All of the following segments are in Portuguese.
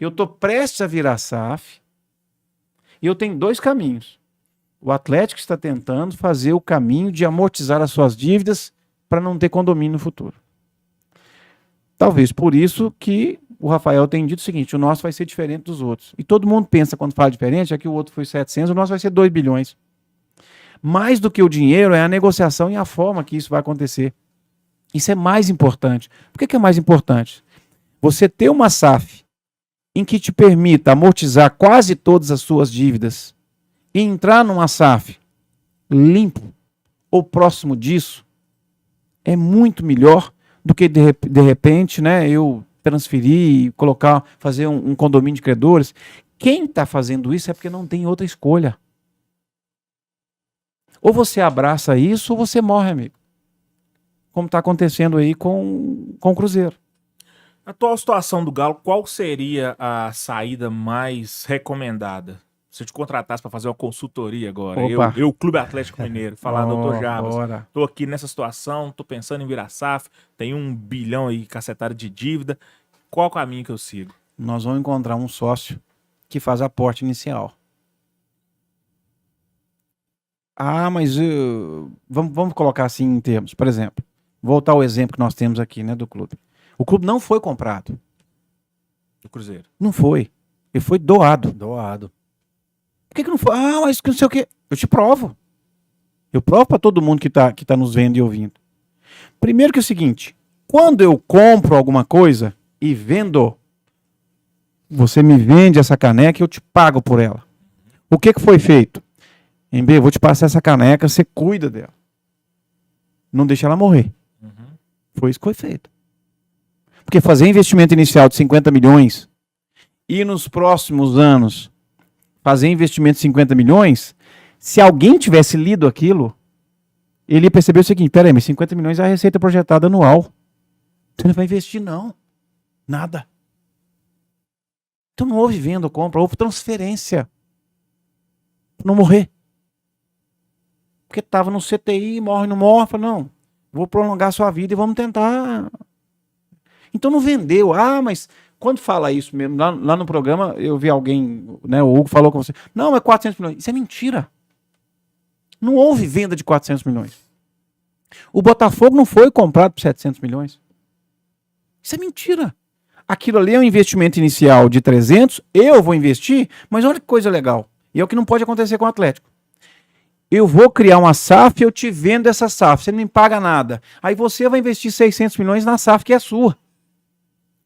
Eu estou prestes a virar SAF e eu tenho dois caminhos. O Atlético está tentando fazer o caminho de amortizar as suas dívidas para não ter condomínio no futuro. Talvez por isso que o Rafael tem dito o seguinte, o nosso vai ser diferente dos outros. E todo mundo pensa quando fala diferente, é que o outro foi 700, o nosso vai ser 2 bilhões. Mais do que o dinheiro é a negociação e a forma que isso vai acontecer. Isso é mais importante. Por que é mais importante? Você ter uma SAF em que te permita amortizar quase todas as suas dívidas e entrar numa SAF limpo ou próximo disso é muito melhor do que de repente, né, eu transferir e colocar, fazer um condomínio de credores. Quem está fazendo isso é porque não tem outra escolha. Ou você abraça isso ou você morre, amigo. Como está acontecendo aí com o Cruzeiro. Na atual situação do Galo, qual seria a saída mais recomendada? Se eu te contratasse para fazer uma consultoria agora, eu Clube Atlético Mineiro, falar, doutor Jarbas, tô aqui nessa situação, tô pensando em virar SAF, tem 1 bilhão aí cacetado de dívida, qual o caminho que eu sigo? Nós vamos encontrar um sócio que faz aporte inicial. Mas vamos colocar assim em termos, por exemplo, voltar ao exemplo que nós temos aqui, né, do clube. O clube não foi comprado. Do Cruzeiro? Não foi. Ele foi doado. Doado. Por que não foi? Mas não sei o quê. Eu te provo. Eu provo para todo mundo que tá nos vendo e ouvindo. Primeiro que é o seguinte, quando eu compro alguma coisa e vendo, você me vende essa caneca e eu te pago por ela. O que foi feito? Eu vou te passar essa caneca, você cuida dela. Não deixa ela morrer. Foi isso que foi feito. Porque fazer investimento inicial de 50 milhões e nos próximos anos fazer investimento de 50 milhões, se alguém tivesse lido aquilo, ele ia perceber o seguinte, peraí, mas 50 milhões é a receita projetada anual. Você não vai investir, não. Nada. Então não houve venda ou compra, houve transferência. Não morrer. Porque estava no CTI, morre, não morre, fala, não, vou prolongar a sua vida e vamos tentar. Então não vendeu. Mas quando fala isso mesmo, lá no programa, eu vi alguém, né, o Hugo falou com você, não, é 400 milhões. Isso é mentira. Não houve venda de 400 milhões. O Botafogo não foi comprado por 700 milhões. Isso é mentira. Aquilo ali é um investimento inicial de 300, eu vou investir, mas olha que coisa legal. E é o que não pode acontecer com o Atlético. Eu vou criar uma SAF, eu te vendo essa SAF, você não me paga nada. Aí você vai investir 600 milhões na SAF que é sua.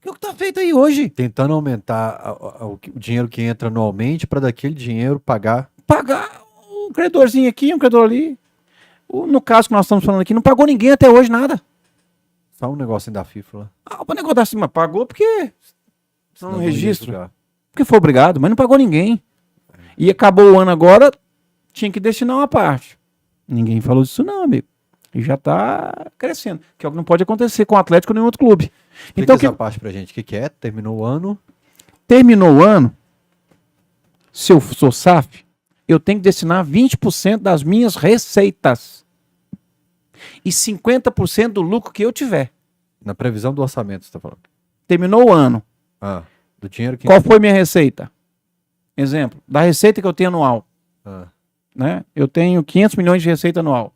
Que é o que está feito aí hoje. Tentando aumentar o dinheiro que entra anualmente para daquele dinheiro pagar um credorzinho aqui, um credor ali. No caso que nós estamos falando aqui, não pagou ninguém até hoje nada. Só um negocinho da FIFA lá. O negócio da cima pagou porque não registro. Porque foi obrigado, mas não pagou ninguém. E acabou o ano agora, tinha que destinar uma parte. Ninguém falou disso não, amigo. E já está crescendo. Que é o que não pode acontecer com o Atlético ou nenhum outro clube. Então, essa parte pra gente. O que é? Terminou o ano? Terminou o ano. Se eu sou SAF, eu tenho que destinar 20% das minhas receitas. E 50% do lucro que eu tiver. Na previsão do orçamento, você está falando. Terminou o ano. Do dinheiro que... Qual foi minha receita? Exemplo, da receita que eu tenho anual. Né? Eu tenho 500 milhões de receita anual.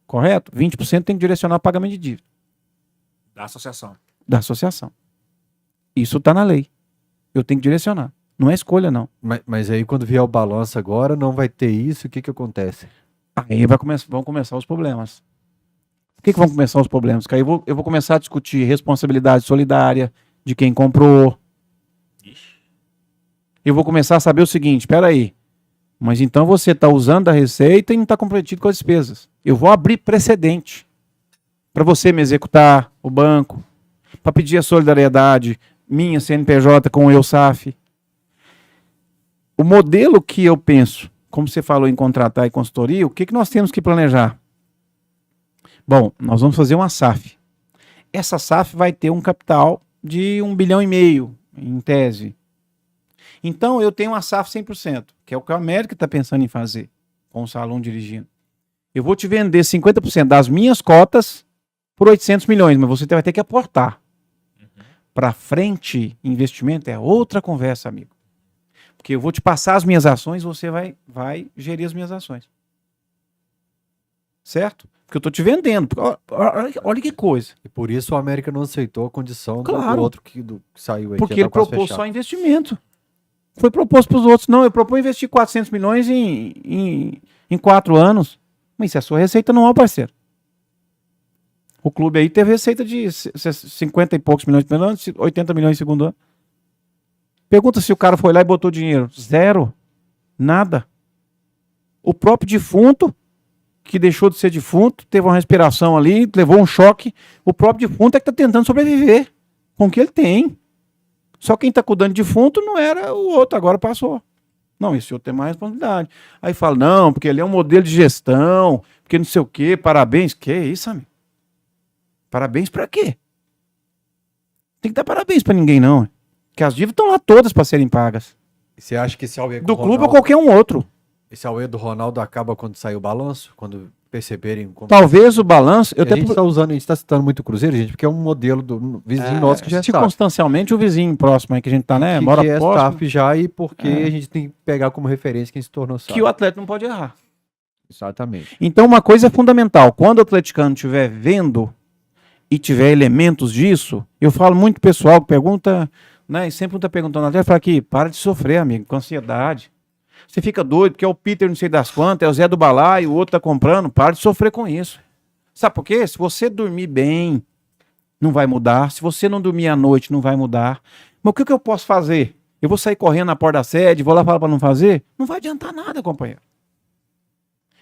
Correto? 20% tem que direcionar para pagamento de dívida. Da associação. Da associação. Isso está na lei. Eu tenho que direcionar. Não é escolha, não. Mas aí quando vier o balanço agora, não vai ter isso, o que acontece? Aí vão começar os problemas. Por que vão começar os problemas? Porque aí eu vou começar a discutir responsabilidade solidária de quem comprou. Eu vou começar a saber o seguinte, espera aí, mas então você está usando a receita e não está comprometido com as despesas. Eu vou abrir precedente para você me executar, o banco, para pedir a solidariedade, minha CNPJ com o EUSAF. O modelo que eu penso, como você falou em contratar e consultoria, o que nós temos que planejar? Bom, nós vamos fazer uma SAF. Essa SAF vai ter um capital de 1,5 bilhão, em tese. Então, eu tenho uma SAF 100%, que é o que a América está pensando em fazer, com o Salom dirigindo. Eu vou te vender 50% das minhas cotas por 800 milhões, mas você vai ter que aportar. para frente, investimento é outra conversa, amigo. Porque eu vou te passar as minhas ações, você vai gerir as minhas ações. Certo? Porque eu tô te vendendo. Olha que coisa. E por isso o América não aceitou a condição do outro que saiu aí. Porque ele propôs só investimento. Foi proposto para os outros. Não, eu proponho investir 400 milhões em 4 anos. Mas isso é a sua receita anual, parceiro. O clube aí teve receita de 50 e poucos milhões no primeiro ano, 80 milhões no segundo ano. Pergunta se o cara foi lá e botou dinheiro. Zero. Nada. O próprio defunto, que deixou de ser defunto, teve uma respiração ali, levou um choque. O próprio defunto é que está tentando sobreviver com o que ele tem. Só quem está cuidando de defunto não era o outro, agora passou. Não, esse outro tem mais responsabilidade. Aí fala, não, porque ele é um modelo de gestão, porque não sei o quê, parabéns. Que isso, amigo? Parabéns pra quê? Tem que dar parabéns pra ninguém, não. Porque as dívidas estão lá todas para serem pagas. E você acha que esse Aue do clube ou qualquer um outro? Esse Aue do Ronaldo acaba quando sair o balanço? Quando perceberem como... Talvez o balanço... A gente está citando muito o Cruzeiro, gente, porque é um modelo do vizinho nosso que já está. Circunstancialmente o vizinho próximo aí que a gente tá, né? Mora que é staff já e porque a gente tem que pegar como referência quem se tornou staff. Que o atleta não pode errar. Exatamente. Então uma coisa é fundamental. Quando o atleticano estiver vendo e tiver elementos disso, eu falo muito pessoal que pergunta, né? E sempre está perguntando, até fala aqui, para de sofrer, amigo, com ansiedade. Você fica doido, porque é o Peter não sei das quantas, é o Zé do Balá e o outro tá comprando, para de sofrer com isso. Sabe por quê? Se você dormir bem, não vai mudar. Se você não dormir à noite, não vai mudar. Mas o que eu posso fazer? Eu vou sair correndo na porta da sede, vou lá falar para não fazer? Não vai adiantar nada, companheiro.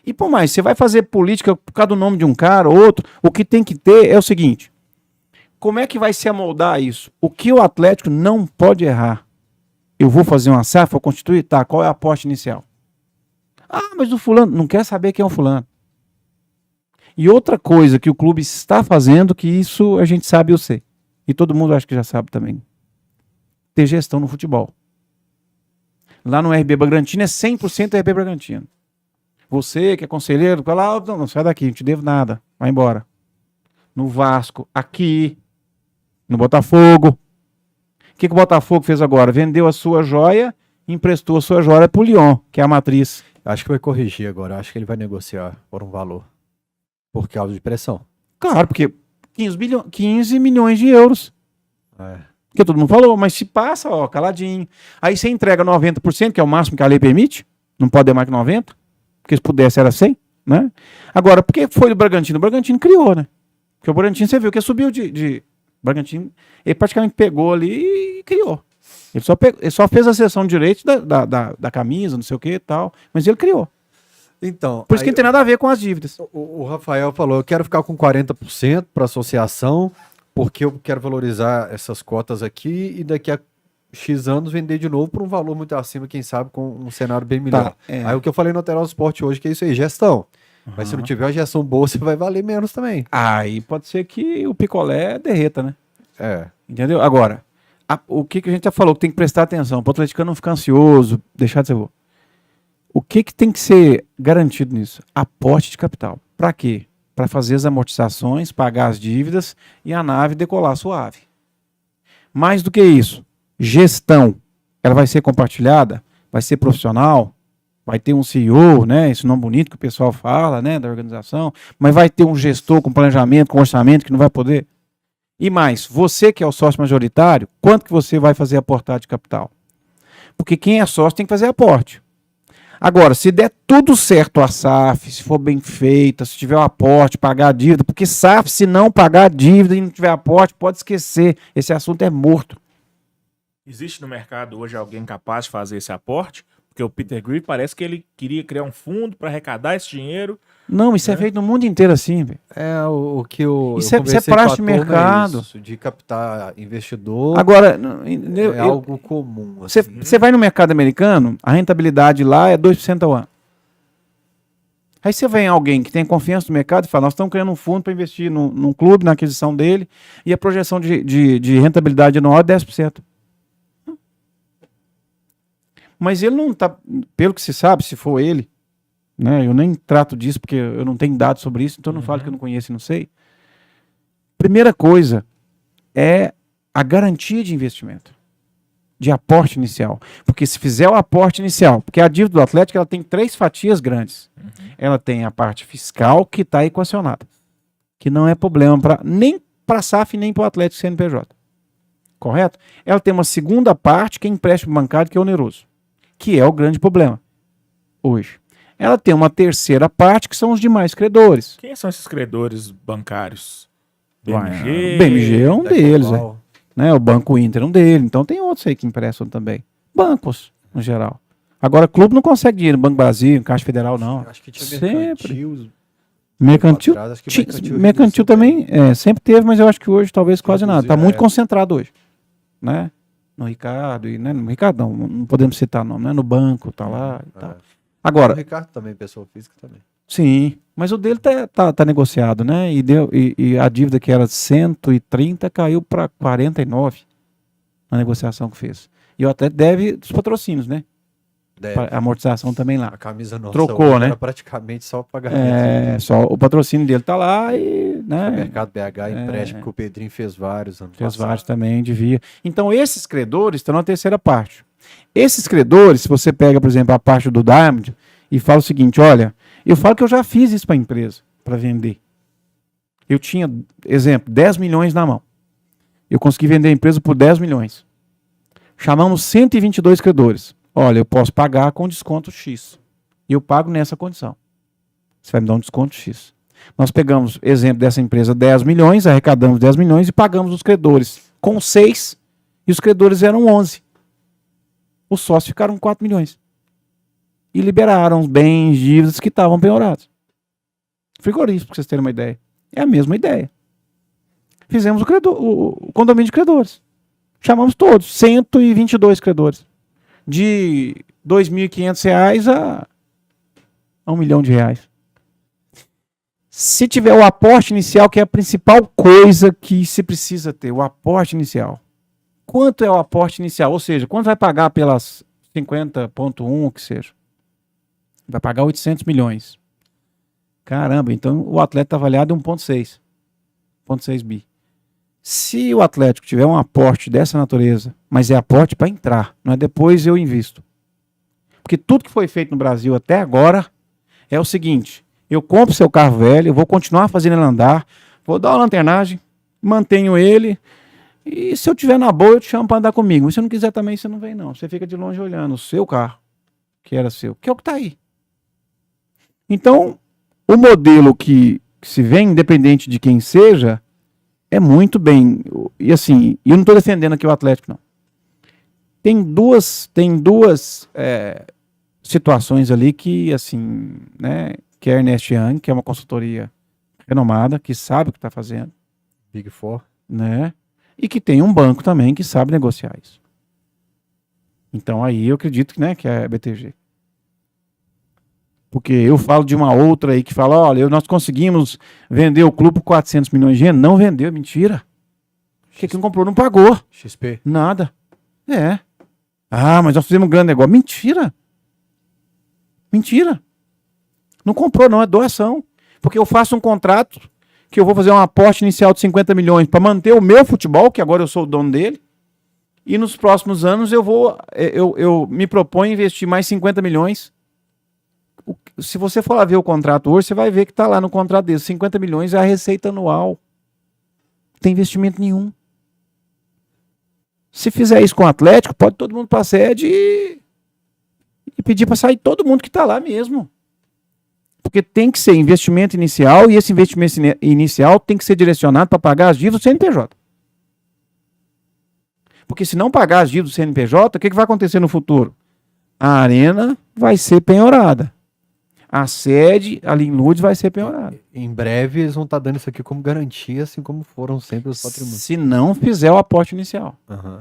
E por mais, você vai fazer política por causa do nome de um cara ou outro, o que tem que ter é o seguinte, como é que vai se amoldar isso? O que o Atlético não pode errar? Eu vou fazer uma SAF, vou constituir, tá, qual é a aposta inicial? Ah, mas o fulano, não quer saber quem é o fulano. E outra coisa que o clube está fazendo, que isso a gente sabe, eu sei, e todo mundo acho que já sabe também, ter gestão no futebol. Lá no RB Bragantino é 100% RB Bragantino. Você que é conselheiro, fala, não, sai daqui, não te devo nada, vai embora. No Vasco, aqui, no Botafogo. O que o Botafogo fez agora? Vendeu a sua joia, emprestou a sua joia pro Lyon, que é a matriz. Acho que vai corrigir agora, acho que ele vai negociar por um valor, por causa de pressão. Claro, porque 15 milhões de euros. Que todo mundo falou, mas se passa, ó, caladinho. Aí você entrega 90%, que é o máximo que a lei permite, não pode ter mais que 90%. Porque se pudesse era 100, né? Agora, por que foi do Bragantino? O Bragantino criou, né? Porque o Bragantino, você viu que subiu de Bragantino, ele praticamente pegou ali e criou. Ele só fez a cessão de direitos da camisa, não sei o que e tal, mas ele criou. Então, por isso que não tem nada a ver com as dívidas. O Rafael falou, eu quero ficar com 40% para a associação, porque eu quero valorizar essas cotas aqui e daqui a X anos vender de novo por um valor muito acima, quem sabe com um cenário bem melhor. Aí o que eu falei no Lateral Sport hoje, que é isso aí, gestão. Mas se não tiver uma gestão boa, você vai valer menos também. Aí pode ser que o picolé derreta, né? Entendeu? Agora, o que a gente já falou, que tem que prestar atenção, para o atleticano não ficar ansioso, deixar de ser bom. O que tem que ser garantido nisso? Aporte de capital. Para quê? Para fazer as amortizações, pagar as dívidas e a nave decolar suave. Mais do que isso, gestão, ela vai ser compartilhada, vai ser profissional, vai ter um CEO, né, esse nome bonito que o pessoal fala, né, da organização, mas vai ter um gestor com planejamento, com orçamento que não vai poder. E mais, você que é o sócio majoritário, quanto que você vai fazer aportar de capital? Porque quem é sócio tem que fazer aporte. Agora, se der tudo certo a SAF, se for bem feita, se tiver o aporte, pagar a dívida, porque SAF, se não pagar a dívida e não tiver aporte, pode esquecer, esse assunto é morto. Existe no mercado hoje alguém capaz de fazer esse aporte? Porque o Peter Griff parece que ele queria criar um fundo para arrecadar esse dinheiro. Não, isso é feito no mundo inteiro assim, velho. O que eu isso é praxe de mercado. Isso, de captar investidor. Agora, algo comum. Você vai no mercado americano, a rentabilidade lá é 2% ao ano. Aí você vem alguém que tem confiança no mercado e fala, nós estamos criando um fundo para investir num clube, na aquisição dele, e a projeção de rentabilidade anual é 10%. Mas ele não está, pelo que se sabe, se for ele, né, eu nem trato disso porque eu não tenho dados sobre isso, então eu não falo que eu não conheço e não sei. Primeira coisa é a garantia de investimento, de aporte inicial. Porque se fizer o aporte inicial, porque a dívida do Atlético ela tem 3 fatias grandes. Ela tem a parte fiscal que está equacionada, que não é problema nem para a SAF nem para o Atlético CNPJ. Correto? Ela tem uma segunda parte que é empréstimo bancário, que é oneroso, que é o grande problema hoje. Ela tem uma terceira parte, que são os demais credores. Quem são esses credores bancários? BMG? BMG é um deles, né? O Banco Inter é um deles. Então tem outros aí que emprestam também. Bancos, no geral. Agora, clube não consegue dinheiro. Banco Brasil, Caixa Federal, não. Acho que tinha mercantil. Mercantil também sempre teve, mas eu acho que hoje talvez quase nada. Está muito concentrado hoje. Né? No Ricardo, e né? No Ricardo não podemos citar nome, né? No banco, tá lá e tal. Agora, o Ricardo também, pessoa física também. Sim, mas o dele tá negociado, né? E a dívida que era 130 caiu para 49 na negociação que fez. E o Atlético deve dos patrocínios, né? A amortização também lá. A camisa nossa trocou, né? Era praticamente só pagamento. Só o patrocínio dele tá lá e, né? O Mercado BH empréstimo que o Pedrinho fez vários anos. Fez vários também, devia. Então esses credores estão na terceira parte. Esses credores, se você pega, por exemplo, a parte do Diamond e fala o seguinte, olha, eu falo que eu já fiz isso para a empresa, para vender. Eu tinha, exemplo, 10 milhões na mão. Eu consegui vender a empresa por 10 milhões. Chamamos 122 credores. Olha, eu posso pagar com desconto X. E eu pago nessa condição. Você vai me dar um desconto X. Nós pegamos, exemplo dessa empresa, 10 milhões, arrecadamos 10 milhões e pagamos os credores com 6 e os credores eram 11. Os sócios ficaram com 4 milhões. E liberaram os bens, dívidas que estavam penhorados. Frigorífico, para vocês terem uma ideia. É a mesma ideia. Fizemos o condomínio de credores. Chamamos todos, 122 credores. De R$ 2.500 a R$ 1 milhão. Se tiver o aporte inicial, que é a principal coisa que se precisa ter, o aporte inicial. Quanto é o aporte inicial? Ou seja, quanto vai pagar pelas 50,1, que seja? Vai pagar 800 milhões. Caramba, então o Atlético está avaliado em 1,6 bi. Se o Atlético tiver um aporte dessa natureza, mas é aporte para entrar, não é depois eu invisto. Porque tudo que foi feito no Brasil até agora é o seguinte, eu compro seu carro velho, eu vou continuar fazendo ele andar, vou dar uma lanternagem, mantenho ele, e se eu tiver na boa eu te chamo para andar comigo. Mas se eu não quiser também, você não vem não. Você fica de longe olhando o seu carro, que era seu, que é o que está aí. Então, o modelo que se vê, independente de quem seja, é muito bem. E assim, eu não estou defendendo aqui o Atlético, não. Tem duas situações ali que, assim, né, que é a Ernst Young, que é uma consultoria renomada, que sabe o que está fazendo. Big Four. Né? E que tem um banco também que sabe negociar isso. Então aí eu acredito que, né, que é a BTG. Porque eu falo de uma outra aí que fala, olha, nós conseguimos vender o clube por 400 milhões de reais. Não vendeu, mentira. Quem não comprou não pagou. XP. Nada. Mas nós fizemos um grande negócio. Mentira. Mentira. Não comprou não, é doação. Porque eu faço um contrato que eu vou fazer um aporte inicial de 50 milhões para manter o meu futebol, que agora eu sou o dono dele. E nos próximos anos eu me proponho a investir mais 50 milhões. Se você for lá ver o contrato hoje, você vai ver que está lá no contrato dele. 50 milhões é a receita anual. Não tem investimento nenhum. Se fizer isso com o Atlético, pode todo mundo para a sede e pedir para sair todo mundo que está lá mesmo. Porque tem que ser investimento inicial e esse investimento inicial tem que ser direcionado para pagar as dívidas do CNPJ. Porque se não pagar as dívidas do CNPJ, o que vai acontecer no futuro? A arena vai ser penhorada. A sede ali em Lourdes vai ser penhorada. Em breve eles vão estar dando isso aqui como garantia, assim como foram sempre os patrimônios. Se não fizer o aporte inicial. Uhum.